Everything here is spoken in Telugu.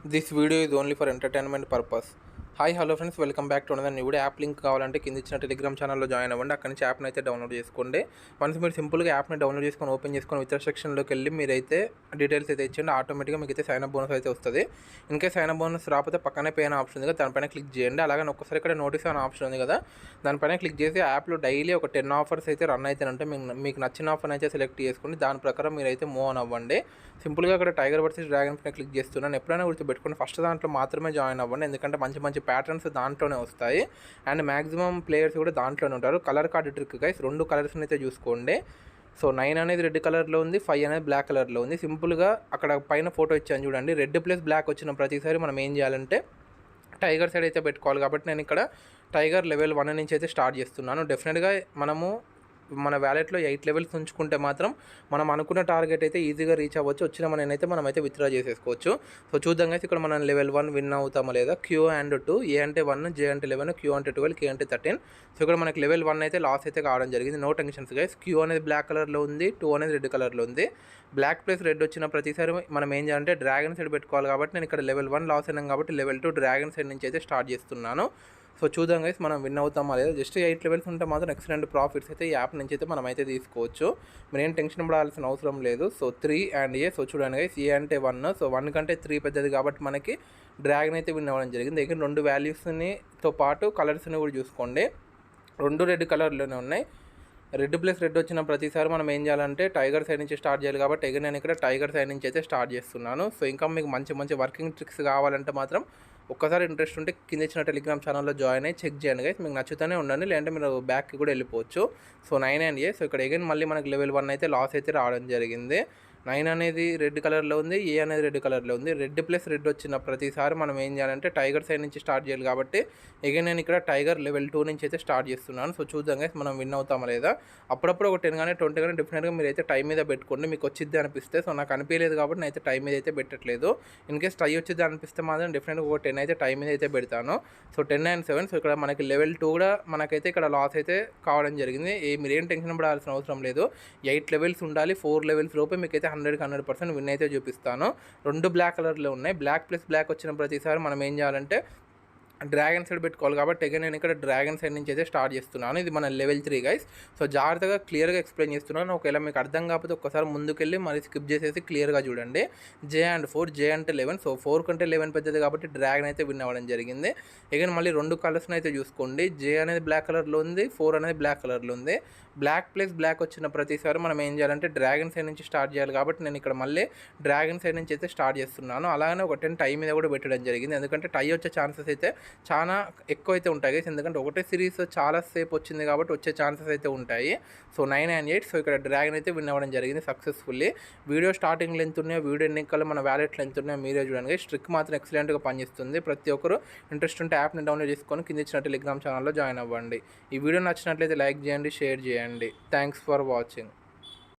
This video is only for entertainment purpose. Hi hello friends, welcome back to another new video. App link కావాలంటే కింద ఇచ్చిన టెలిగ్రామ్ ఛానల్లో జాయిన్ అవ్వండి. అక్కడి నుంచి యాప్ని అయితే డౌన్లోడ్ చేసుకోండి. వన్స్ మీరు సింపుల్గా యాప్ని డౌన్లోడ్ చేసుకొని ఓపెన్ చేసుకొని విత్ సెక్షన్లోకి వెళ్ళి మీరైతే డీటెయిల్స్ అయితే ఇచ్చేయండి. ఆటోమేటిక్గా మీకు అయితే సైన్ అప్ బోనస్ అయితే వస్తుంది. ఇంకే సైన్ అప్ బోనస్ రాకపోతే పక్కనే పే అనే ఆప్షన్ ఉంది కదా, దానిపైన క్లిక్ చేయండి. అలాగే ఒక్కసారి ఇక్కడ నోటీస్ అనే ఆప్షన్ ఉంది కదా, దానిపైన క్లిక్ చేసి యాప్లో డైలీ ఒక 10 ఆఫర్స్ అయితే రన్ అవుతాయంటే మీకు నచ్చిన ఆఫర్ని అయితే సెలెక్ట్ చేసుకోండి. దాని ప్రకారం మీరైతే మూవ్ ఆన్ అవ్వండి. సింపుల్గా అక్కడ టైగర్ వర్సెస్ డ్రాగన్ పైన క్లిక్ చేస్తున్నాను. ఎప్పుడైనా గుర్తుపెట్టుకోండి, ఫస్ట్ దాంట్లో మాత్రమే జాయిన్ అవ్వండి, ఎందుకంటే మంచి మంచి ప్యాటర్న్స్ దాంట్లోనే వస్తాయి. అండ్ మ్యాక్సిమం ప్లేయర్స్ కూడా దాంట్లోనే ఉంటారు. కలర్ కార్డు ట్రిక్ గైస్, 2 కలర్స్ని అయితే చూసుకోండి. సో 9 అనేది రెడ్ కలర్లో ఉంది, 5 అనేది బ్లాక్ కలర్లో ఉంది. సింపుల్గా అక్కడ పైన ఫోటో ఇచ్చాను చూడండి, రెడ్ ప్లస్ బ్లాక్ వచ్చిన ప్రతిసారి మనం ఏం చేయాలంటే టైగర్ సైడ్ అయితే పెట్టుకోవాలి. కాబట్టి నేను ఇక్కడ టైగర్ లెవెల్ 1 నుంచి అయితే స్టార్ట్ చేస్తున్నాను. డెఫినెట్గా మనము మన వ్యాలెట్లో 8 లెవెల్స్ ఉంచుకుంటే మాత్రం మనం అనుకున్న టార్గెట్ అయితే ఈజీగా రీచ్ అవ్వచ్చు. వచ్చిన మనైతే మనమైతే విత్డ్రా చేసేసుకోవచ్చు. సో చూద్దాం గైస్, ఇక్కడ మనం లెవెల్ 1 విన్ అవుతామా లేదా. క్యూ అండ్ 2, ఏ అంటే 1, జే అంటే 11, క్యూ అంటే 12, కే అంటే 13. సో ఇక్కడ మనకి లెవెల్ 1 అయితే లాస్ అయితే కావడం జరిగింది. No tensions guys. క్యూ అనేది బ్లాక్ కలర్లో ఉంది, 2 అనేది రెడ్ కలర్లో ఉంది. బ్లాక్ ప్లస్ రెడ్ వచ్చిన ప్రతిసారి మనం ఏం చేయాలంటే డ్రాగన్ సైడ్ పెట్టుకోవాలి. కాబట్టి నేను ఇక్కడ లెవెల్ 1 లాస్ అయినాం కాబట్టి లెవెల్ 2 డ్రాగన్ సైడ్ నుంచి అయితే స్టార్ట్ చేస్తున్నాను. సో చూద్దాం గైస్, మనం విన్ అవుతామా లేదా. జస్ట్ 8 లెవెల్స్ ఉంటే మాత్రం ఎక్సలెంట్ ప్రాఫిట్స్ అయితే ఈ యాప్ నుంచి అయితే మనం అయితే తీసుకోవచ్చు. మీరు ఏం టెన్షన్ పడాల్సిన అవసరం లేదు. So 3 and A. సో చూడండి గైస్, ఏ అంటే 1, సో 1 కంటే 3 పెద్దది కాబట్టి మనకి డ్రాగన్ అయితే విన్ అవ్వడం జరిగింది. దగ్గర 2 వాల్యూస్ని తో పాటు కలర్స్ని కూడా చూసుకోండి. 2 రెడ్ కలర్లోనే ఉన్నాయి. రెడ్ ప్లస్ రెడ్ వచ్చిన ప్రతిసారి మనం ఏం చేయాలంటే టైగర్ సైడ్ నుంచి స్టార్ట్ చేయాలి. కాబట్టి నేను ఇక్కడ టైగర్ సైడ్ నుంచి అయితే స్టార్ట్ చేస్తున్నాను. సో ఇంకా మీకు మంచి మంచి వర్కింగ్ ట్రిక్స్ కావాలంటే మాత్రం ఒక్కసారి ఇంట్రెస్ట్ ఉంటే కింద ఇచ్చిన టెలిగ్రామ్ ఛానల్లో జాయిన్ అయ్యి చెక్ చేయండి గైస్. మీకు నచ్చుతూనే ఉండండి, లేదంటే మీరు బ్యాక్కి కూడా వెళ్ళిపోవచ్చు. So 9 and A. సో ఇక్కడ అగైన్ మళ్ళీ మనకి లెవెల్ 1 అయితే లాస్ అయితే రావడం జరిగింది. 9 అనేది రెడ్ కలర్లో ఉంది, ఏ అనేది రెడ్ కలర్లో ఉంది. రెడ్ ప్లస్ రెడ్ వచ్చిన ప్రతిసారి మనం ఏం చేయాలంటే టైగర్ సైడ్ నుంచి స్టార్ట్ చేయాలి. కాబట్టి అగైన్ నేను ఇక్కడ టైగర్ లెవెల్ 2 నుంచి అయితే స్టార్ట్ చేస్తున్నాను. సో చూద్దాం గైస్, మనం విన్ అవుతామా లేదా. అప్పుడప్పుడు ఒక 10 కానీ 20 కానీ డెఫినెట్గా మీరు అయితే టైం మీద పెట్టుకోండి, మీకు వచ్చిద్ది అనిపిస్తే. సో నాకు అనిపించలేదు కాబట్టి నేను అయితే టైం మీద అయితే పెట్టట్లేదు. ఇన్ కేస్ టై వచ్చింది అనిపిస్తే మాత్రం డెఫినెట్గా ఒక 10 అయితే టైం మీద అయితే పెడతాను. So 10 and 7. సో ఇక్కడ మనకి లెవెల్ 2 కూడా మనకైతే ఇక్కడ లాస్ అయితే కావడం జరిగింది. మీరేం టెన్షన్ పడాల్సిన అవసరం లేదు. 8 లెవెల్స్ ఉండాలి, 4 లెవెల్స్ లోపే మీకైతే 100% విన్ అయితే చూపిస్తాను. 2 బ్లాక్ కలర్లో ఉన్నాయి. బ్లాక్ ప్లస్ బ్లాక్ వచ్చిన ప్రతిసారి మనం ఏం చేయాలంటే డ్రాగన్ సైడ్ పెట్టుకోవాలి. కాబట్టి అగైన్ నేను ఇక్కడ డ్రాగన్ సైడ్ నుంచి అయితే స్టార్ట్ చేస్తున్నాను. ఇది మన లెవెల్ 3 గైస్. సో జాగ్రత్తగా క్లియర్గా ఎక్స్ప్లెయిన్ చేస్తున్నాను. ఒకవేళ మీకు అర్థం కాకపోతే ఒక్కసారి ముందుకెళ్ళి మరి స్కిప్ చేసేసి క్లియర్గా చూడండి. జే అండ్ 4, జే అంటే 11. సో 4 కంటే 11 పెద్దది కాబట్టి డ్రాగన్ అయితే విన్ అవ్వడం జరిగింది. అగైన్ మళ్ళీ 2 కలర్స్ని అయితే చూసుకోండి. జే అనేది బ్లాక్ కలర్లో ఉంది, 4 అనేది బ్లాక్ కలర్లో ఉంది. బ్లాక్ ప్లస్ బ్లాక్ వచ్చిన ప్రతిసారి మనం ఏం చేయాలంటే డ్రాగన్ సైడ్ నుంచి స్టార్ట్ చేయాలి. కాబట్టి నేను ఇక్కడ మళ్ళీ డ్రాగన్ సైడ్ నుంచి అయితే స్టార్ట్ చేస్తున్నాను. అలాగే ఒక 10 టై మీద కూడా పెట్టడం జరిగింది, ఎందుకంటే టై వచ్చే ఛాన్సెస్ అయితే చాలా ఎక్కువ అయితే ఉంటాయి గైస్. ఎందుకంటే ఒకటే సిరీస్ చాలా సేపు వచ్చింది కాబట్టి వచ్చే ఛాన్సెస్ అయితే ఉంటాయి. So 9 and 8. సో ఇక్కడ డ్రాగన్ అయితే విన్ అవ్వడం జరిగింది సక్సెస్ఫుల్లీ. వీడియో స్టార్టింగ్ లెంత్ ఉన్నాయో, వీడియో ఎండింగ్ కల్లా మన వ్యాలెట్ లెంత్ ఉన్నాయో మీరే చూడండి. ట్రిక్ మాత్రం ఎక్సలెంట్గా పనిచేస్తుంది. ప్రతి ఒక్కరు ఇంట్రెస్ట్ ఉంటే యాప్ని డౌన్లోడ్ చేసుకొని కింద ఇచ్చిన టెలిగ్రామ్ ఛానల్లో జాయిన్ అవ్వండి. ఈ వీడియో నచ్చినట్లయితే లైక్ చేయండి, షేర్ చేయండి. Thanks for watching.